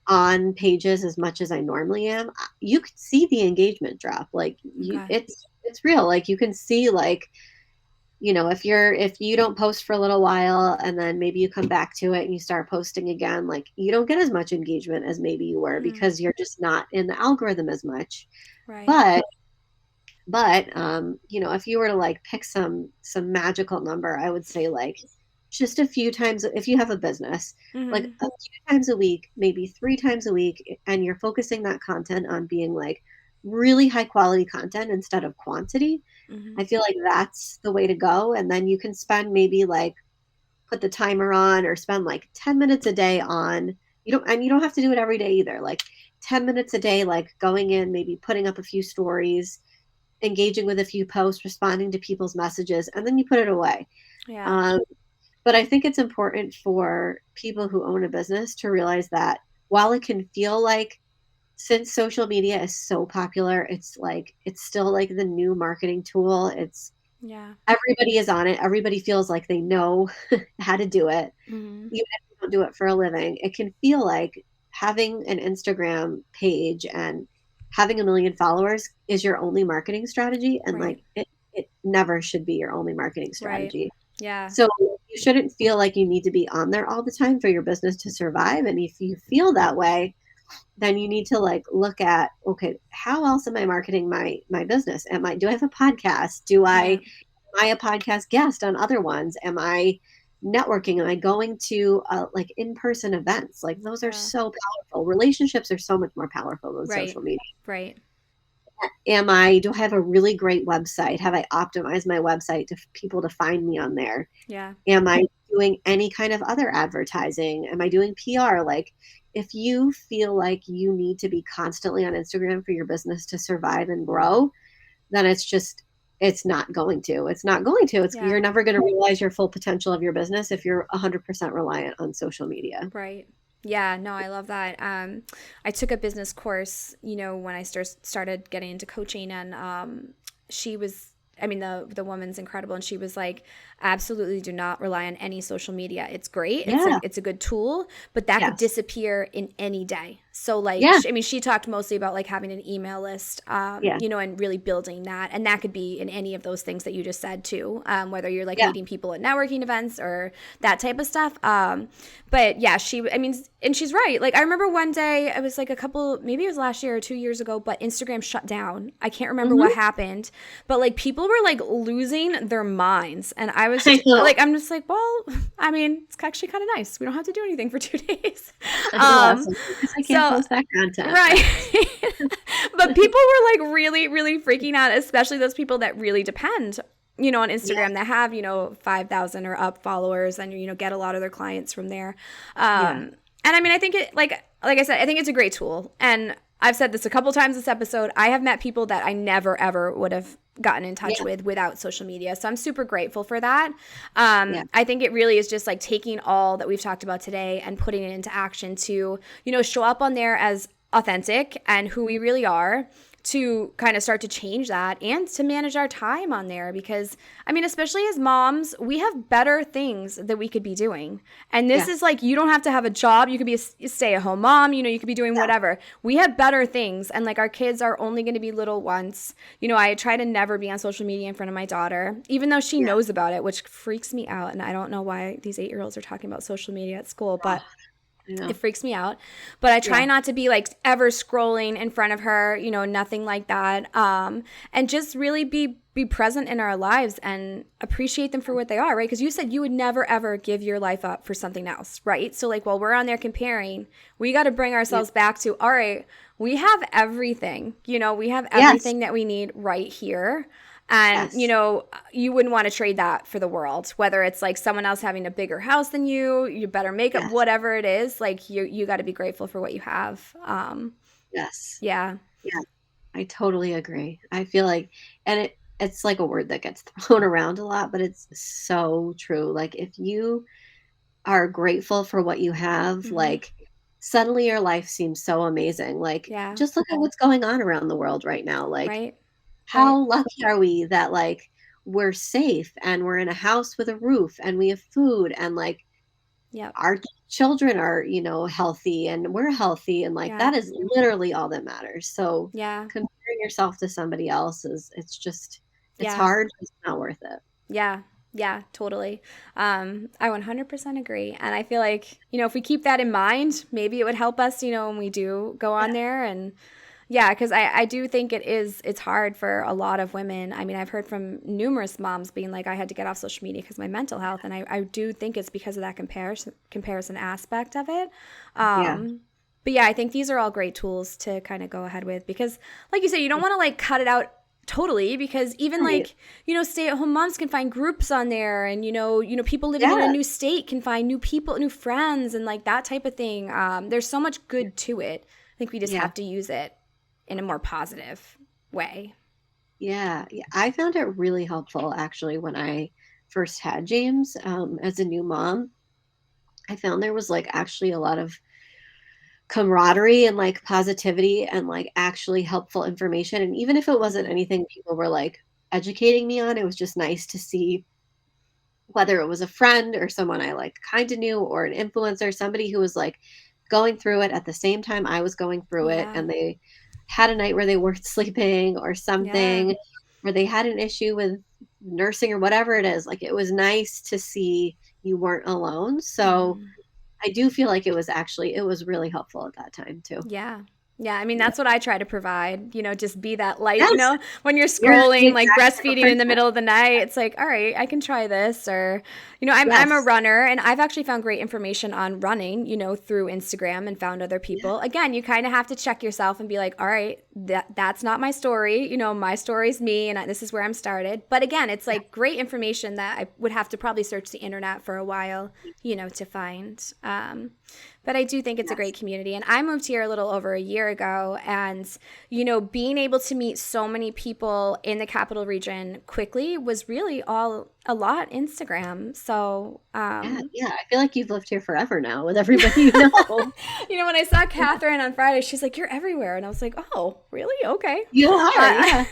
on pages as much as I normally am, you can see the engagement drop. Like
Okay.
it's real. Like you can see, like, if you don't post for a little while and then maybe you come back to it and you start posting again, like you don't get as much engagement as maybe you were
Mm,
because you're just not in the algorithm as much.
right.
But if you were to like pick some magical number, I would say like just a few times if you have a business, like
Mm-hmm.
a few times a week, maybe 3 times a week, and you're focusing that content on being like really high quality content instead of quantity.
Mm-hmm.
I feel like that's the way to go. And then you can spend maybe like put the timer on or spend like 10 minutes a day on, you don't have to do it every day either. Like 10 minutes a day, like going in, maybe putting up a few stories, engaging with a few posts, responding to people's messages, and then you put it away.
Yeah.
Um, but I think it's important for people who own a business to realize that while it can feel like, since social media is so popular, it's still like the new marketing tool. It's
Yeah.
Everybody is on it. Everybody feels like they know how to do it,
Mm-hmm.
even if you don't do it for a living. It can feel like having an Instagram page and having a million followers is your only marketing strategy. And
Right.
like it never should be your only marketing
Right.
strategy.
Yeah.
So you shouldn't feel like you need to be on there all the time for your business to survive. And if you feel that way, then you need to like look at, okay, how else am I marketing my business? Do I have a podcast?
Yeah.
Am I a podcast guest on other ones? Am I networking? Am I going to like in-person events? Like those are
Yeah.
so powerful. Relationships are so much more powerful than
Right.
social media.
Right.
Do I have a really great website? Have I optimized my website to people to find me on there?
Yeah.
Am I doing any kind of other advertising? Am I doing PR? Like, if you feel like you need to be constantly on Instagram for your business to survive and grow, then it's not going to. It's not going to. You're
Yeah.
never going to realize your full potential of your business if you're 100% reliant on social media.
Right. Yeah, no, I love that. I took a business course, when I started getting into coaching, and she was, I mean, the woman's incredible, and she was like, absolutely do not rely on any social media. It's great.
Yeah.
It's a good tool, but that could
Yes.
disappear in any day. So like,
Yeah.
I mean, she talked mostly about like having an email list,
Yeah.
and really building that, and that could be in any of those things that you just said too, whether you're like
Yeah.
meeting people at networking events or that type of stuff. But yeah, I mean, and she's right. Like, I remember one day, it was like maybe it was last year or 2 years ago, but Instagram shut down. I can't remember
Hmm.
what happened, but like people were like losing their minds. And I was
I know.
like, I'm just like, well, I mean, it's actually kind of nice. We don't have to do anything for 2 days.
I know.
Um,
Sometimes I
so
can't
Well,
post that content.
right. But people were like really, really freaking out, especially those people that really depend, on
Yeah,
Instagram that have, 5,000 or up followers and, get a lot of their clients from there.
yeah,
And I mean, I think it, like I said, I think it's a great tool. And I've said this a couple times this episode. I have met people that I never, ever would have gotten in touch
yeah,
with without social media. So I'm super grateful for that.
yeah,
I think it really is just like taking all that we've talked about today and putting it into action to, show up on there as authentic and who we really are, to kind of start to change that and to manage our time on there. Because I mean, especially as moms, we have better things that we could be doing. And this is
yes,
like, you don't have to have a job. You could be a stay-at-home mom, you could be doing
yeah,
whatever. We have better things, and like our kids are only going to be little once. I try to never be on social media in front of my daughter, even though she
yeah.
knows about it, which freaks me out. And I don't know why these 8-year-olds are talking about social media at school,
Oh,
but
I
it
know.
freaks me out. But I try
Yeah,
not to be like ever scrolling in front of her, nothing like that. And just really be present in our lives and appreciate them for what they are, right? Because you said you would never ever give your life up for something else, right? So like while we're on there comparing, we got to bring
yeah,
ourselves back to, all right, we have everything, we have
yes,
everything that we need right here. And,
yes,
you wouldn't want to trade that for the world, whether it's like someone else having a bigger house than you better makeup,
yes,
whatever it is, like you got to be grateful for what you have.
yes.
Yeah.
Yeah, I totally agree. I feel like, and it's like a word that gets thrown around a lot, but it's so true. Like if you are grateful for what you have,
Hmm.
like suddenly your life seems so amazing. Like
Yeah.
just look at what's going on around the world right now. Like
Right. Right.
how lucky are we that like we're safe and we're in a house with a roof and we have food and like
Yep.
our children are, healthy and we're healthy and like
Yeah.
that is literally all that matters. So
Yeah.
comparing yourself to somebody else it's
Yeah.
hard, it's not worth it.
Yeah. Yeah, totally. I 100% agree. And I feel like, if we keep that in mind, maybe it would help us, when we do go
Yeah.
on there. And yeah, because I do think it's hard for a lot of women. I mean, I've heard from numerous moms being like, I had to get off social media because of my mental health. And I do think it's because of that comparison aspect of it.
Yeah.
But yeah, I think these are all great tools to kind of go ahead with because, like you said, you don't want to like cut it out totally, because even
Right.
like, stay-at-home moms can find groups on there, and people living in a
Yeah.
new state can find new people, new friends, and like that type of thing. There's so much good to it. I think we just
Yeah.
have to use it in a more positive way.
Yeah. Yeah. I found it really helpful actually when I first had James, as a new mom. I found there was like actually a lot of camaraderie and like positivity and like actually helpful information. And even if it wasn't
Mhm.
anything people were like educating me on, it was just nice to see whether it was a friend or someone I like kind of knew or an influencer, somebody who was like going through it at the same time I was going through it.
Yeah.
And they had a night where they weren't sleeping or
Yeah.
something, or they had an issue with nursing or whatever it is. Like it was nice to see you weren't alone. So
Mhm.
I do feel like it was really helpful at that time too.
Yeah. Yeah, I mean,
Yeah.
that's what I try to provide, just be that light,
Yes,
when you're
you're the
scrolling, like
exact type of
breastfeeding in the
person.
middle of the night, it's like, all right, I can try this. Or, I'm a
Yes.
runner, and I've actually found great information on running, through Instagram, and found other
Yeah.
people. Again, you kind of have to check yourself and be like, all right, that's not my story. My story's me, and this is where I'm started. But again, it's
Yeah.
like great information that I would have to probably search the internet for a while, to find. But I do think it's a
Yes.
great community. And I moved here a little over a year ago. And, being able to meet so many people in the capital region quickly was really all a lot Instagram. So,
Yeah. Yeah. I feel like you've lived here forever now with everybody you know.
when I saw Catherine on Friday, she's like, "You're everywhere." And I was like, "Oh, really? Okay."
You are.
Uh,
Yeah.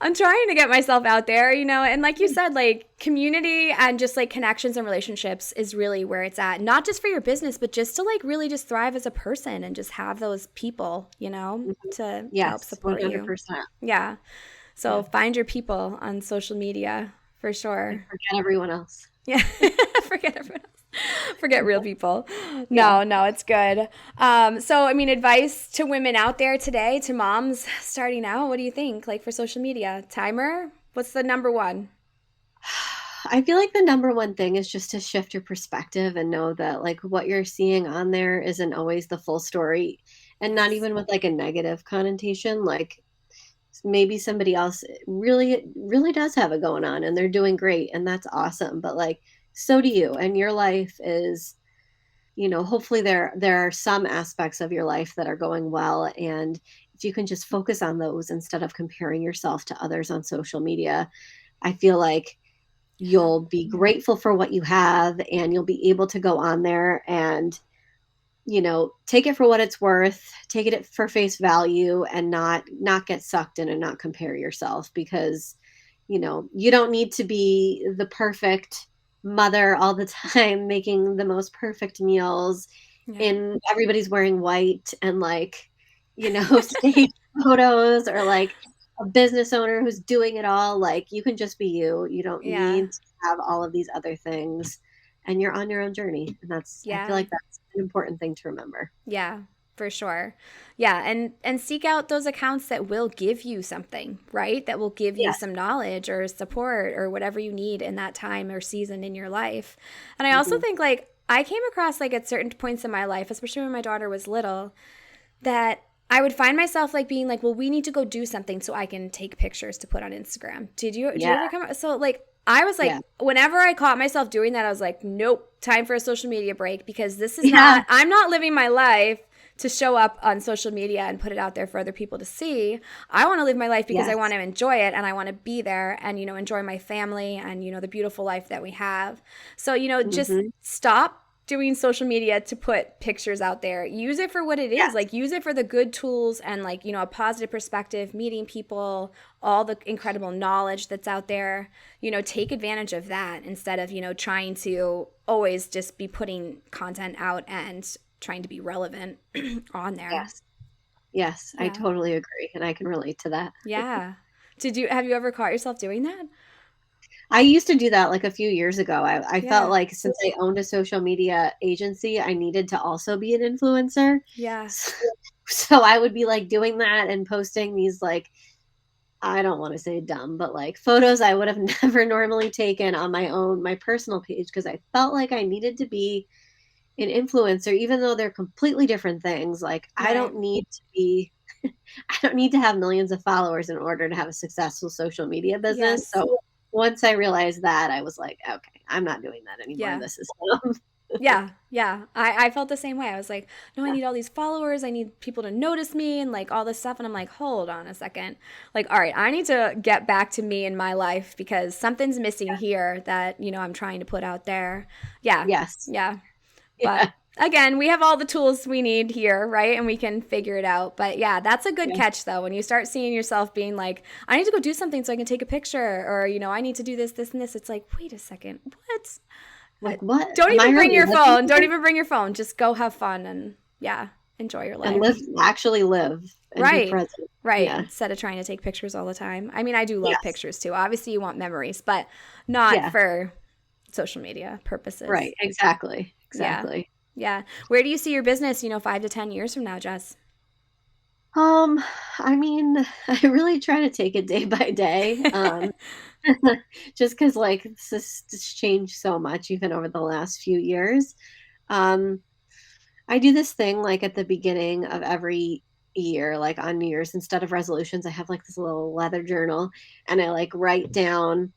I'm trying to get myself out there, and like you said, like community and just like connections and relationships is really where it's at. Not just for your business, but just to like really just thrive as a person and just have those people,
Mhm.
to help
Yes.
support you.
100%.
Yeah. So
Yeah.
find your people on social media for
And
sure.
forget everyone else.
Yeah. Forget everyone else. Forget real people.
Yeah.
No, no, it's good. So, I mean, advice to women out there today, to moms starting out, what do you think? Like for social media, timer? What's the number one?
I feel like the number one thing is just to shift your perspective and know that like what you're seeing on there isn't always the full story. and not
Yes.
even with like a negative connotation. Like maybe somebody else really does have it going on and they're doing great and that's awesome. But like, so do you. And your life is, hopefully there are some aspects of your life that are going well. And if you can just focus on those instead of comparing yourself to others on social media, I feel like
Yeah.
you'll be grateful for what you have and you'll be able to go on there and take it for what it's worth, take it for face value and not get sucked in and not compare yourself because you don't need to be the perfect mother all the time making the most perfect meals
Yeah.
and everybody's wearing white and like stage photos or like a business owner who's doing it all. Like you can just be you. You don't
Yeah.
need to have all of these other things and you're on your own journey. And I feel
Yeah.
like that's an important thing to remember.
Yeah, for sure. Yeah, and seek out those accounts that will give you something, right? That will give you
Yes.
some knowledge or support or whatever you need in that time or season in your life. And I also
Hmm.
think like I came across like at certain points in my life, especially when my daughter was little, that I would find myself like being like, well, we need to go do something so I can take pictures to put on Instagram. Did you
Yeah.
ever come so like I was
Yeah.
like whenever I caught myself doing that, I was like, nope, time for a social media break because this is
Yeah.
not I'm not living my life to show up on social media and put it out there for other people to see. I want to live my life because I want
Yes.
to enjoy it and I want to be there and enjoy my family and the beautiful life that we have. So, just
Hmm.
stop doing social media to put pictures out there. Use it for what it is.
Yes.
Like use it for the good tools and like, a positive perspective, meeting people, all the incredible knowledge that's out there. Take advantage of that instead of, trying to always just be putting content out and trying to be relevant on there.
Yes. Yes. I
Yeah.
totally agree. And I can relate to that.
Yeah. Have you ever caught yourself doing that?
I used to do that like a few years ago. I felt
Yeah.
like since I owned a social media agency, I needed to also be an influencer.
Yeah.
So, so I would be like doing that and posting these like, I don't want to say dumb, but like photos I would have never normally taken on my personal page because I felt like I needed to be an influencer, even though they're completely different things. Like
Right.
I don't need to have millions of followers in order to have a successful social media business.
Yes.
So once I realized that, I was like, okay, I'm not doing that anymore.
Yeah.
This is
Yeah, yeah. I felt the same way. I was like, no, I need all these followers. I need people to notice me and like all this stuff. And I'm like, hold on a second. Like, all right, I need to get back to me in my life because something's missing here that, I'm trying to put out there. Yeah,
yes.
yeah. But
Yeah.
again, we have all the tools we need here, right? And we can figure it out. But yeah, that's a good
Yeah.
catch though. When you start seeing yourself being like, I need to go do something so I can take a picture or, I need to do this, this, and this. It's like, wait a second. What?
Like what?
Don't
Am I
even bring
really
your
living
phone. Don't
here?
even bring your phone. Just go have fun and yeah, enjoy your
And
life.
actually live and be
Right.
present.
Right.
Yeah.
Instead of trying to take pictures all the time. I mean, I do love
Yes.
pictures too. Obviously, you want memories, but not
Yeah.
for social media purposes.
Right. Exactly.
Yeah.
Exactly.
Yeah. Where do you see your business, 5 to 10 years from now, Jess?
Um, I mean, I really try to take it day by day. Just because like this changed so much even over the last few years. Um, I do this thing like at the beginning of every year, like on New Year's, instead of resolutions, I have like this little leather journal and I like write down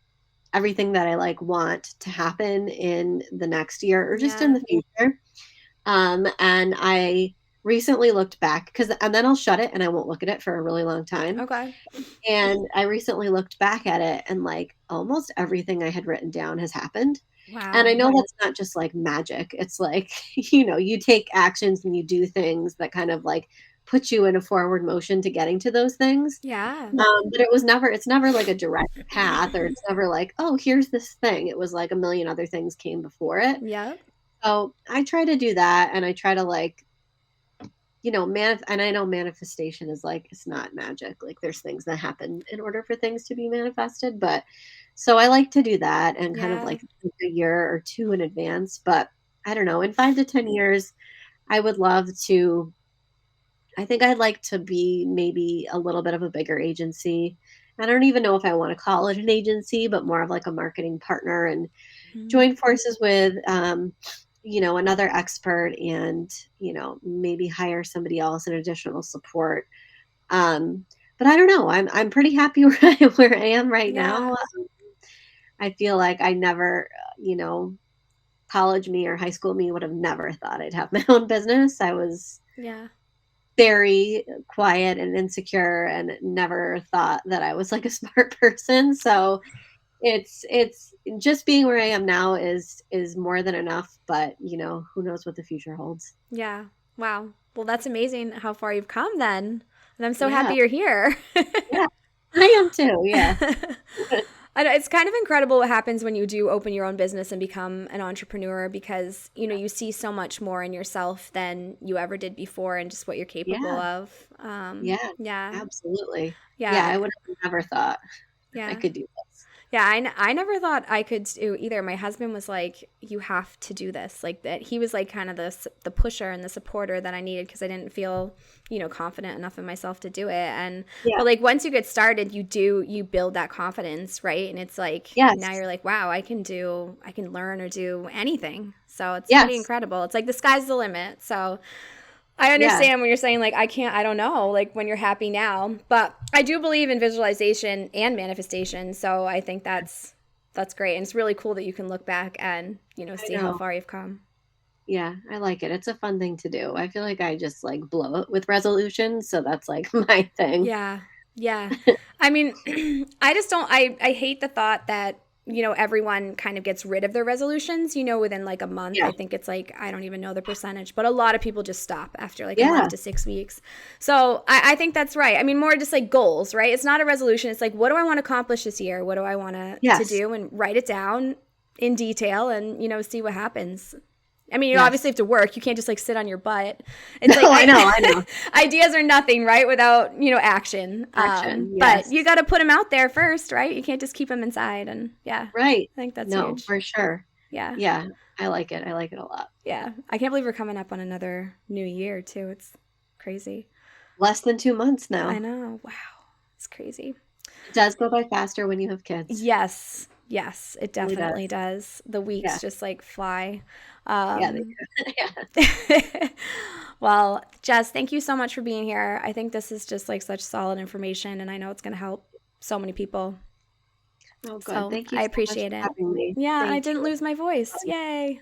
everything that I like want to happen in the next year or just in
Yeah.
the future. And I recently looked back and then I'll shut it and I won't look at it for a really long time.
Okay.
And I recently looked back at it and like almost everything I had written down has happened. And I
Wow.
know that's not just like magic. It's like, you take actions and you do things that kind of like put you in a forward motion to getting to those things.
Yeah.
But it's never like a direct path or it's never like, oh, here's this thing. It was like a million other things came before it.
Yep.
So I try to do that and I try to like and I know manifestation is like it's not magic. Like there's things that happen in order for things to be manifested, but so I like to do that and kind of
Yeah.
like think a year or two in advance. But I don't know, in 5 to 10 years, I would love to. I think I'd like to be maybe a little bit of a bigger agency. I don't even know if I want to call it an agency, but more of like a marketing partner and
Mm.
join forces with another expert and, maybe hire somebody else and additional support. But I don't know. I'm pretty happy where I am right now.
Yeah.
I feel like I never, college me or high school me would have never thought I'd have my own business. I was
Yeah.
very quiet and insecure and never thought that I was like a smart person. So it's just being where I am now is more than enough, but who knows what the future holds.
Yeah. Wow. Well, that's amazing how far you've come then. And I'm so
Yeah.
happy you're here.
Yeah. I am too. Yeah.
I know it's kind of incredible what happens when you do open your own business and become an entrepreneur because, you see so much more in yourself than you ever did before and just what you're capable
Yeah.
of.
Yeah.
Yeah.
Absolutely. Yeah,
Yeah.
I would have never thought I
Yeah.
could do this.
Yeah, I never thought I could do either. My husband was like, "You have to do this." Like that, he was like kind of the pusher and the supporter that I needed because I didn't feel, confident enough in myself to do it. And
Yeah.
but like once you get started, you build that confidence, right? And it's like now
Yes.
you're like, "Wow, I can learn or do anything." So it's pretty
Yes.
incredible. It's like the sky's the limit. So I
Yeah.
understand when you're saying like I don't know, like when you're happy now, but I do believe in visualization and manifestation, so I think that's great and it's really cool that you can look back and,
I
see how
know.
far you've come.
Yeah, I like it. It's a fun thing to do. I feel like I just like blow it with resolutions, so that's like my thing.
Yeah. Yeah. I mean, I just don't I hate the thought that, everyone kind of gets rid of their resolutions, within like a month.
Yeah.
I think it's like I don't even know the percentage, but a lot of people just stop after like a month
Yeah.
to 6 weeks. So I think that's right. I mean, more just like goals, right? It's not a resolution. It's like, what do I want to accomplish this year? What do I want to
Yes.
do? And write it down in detail and, see what happens. I mean, you
Yes.
obviously have to work. You can't just like sit on your butt. It's like
No, I know. I know.
ideas are nothing, right? Without action.
Action.
But you
Yes.
got to put them out there first, right? You can't just keep them inside. And yeah,
Right.
I think that's
No,
huge.
for sure.
Yeah,
Yeah. I like it. I like it a lot.
yeah. I can't believe we're coming up on another new year too. It's crazy.
Less than 2 months
I
now.
know. Wow, it's crazy.
It does go by faster when you have kids.
Yes, yes, it
It really
definitely
does.
does. The weeks
Yeah.
just like fly.
Yeah. They
Um,
do. Yeah.
well, Jess, thank you so much for being here. I think this is just like such solid information, and I know it's going to help so many people.
Oh, good.
So
Thank you
I
so much
appreciate
for
it.
having me.
Yeah, I
Thank
didn't
you.
lose my voice.
Fun.
Yay.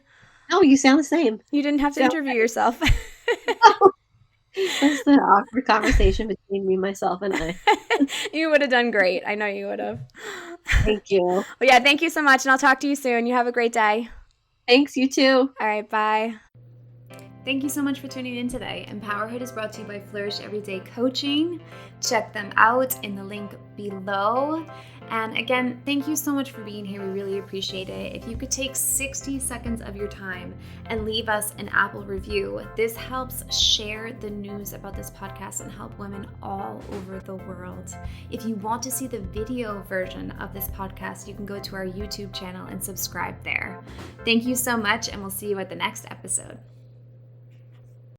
No, you sound the same.
You didn't have to
Sound
interview yourself.
That's the awkward conversation between me, myself, and I.
You would have done great. I know you would have.
Thank you.
But yeah, thank you so much, and I'll talk to you soon. You have a great day.
Thanks, you too.
All right, bye. Thank you so much for tuning in today. Empowerhood is brought to you by Flourish Everyday Coaching. Check them out in the link below. And again, thank you so much for being here. We really appreciate it. If you could take 60 seconds of your time and leave us an Apple review, this helps share the news about this podcast and help women all over the world. If you want to see the video version of this podcast, you can go to our YouTube channel and subscribe there. Thank you so much, and we'll see you at the next episode.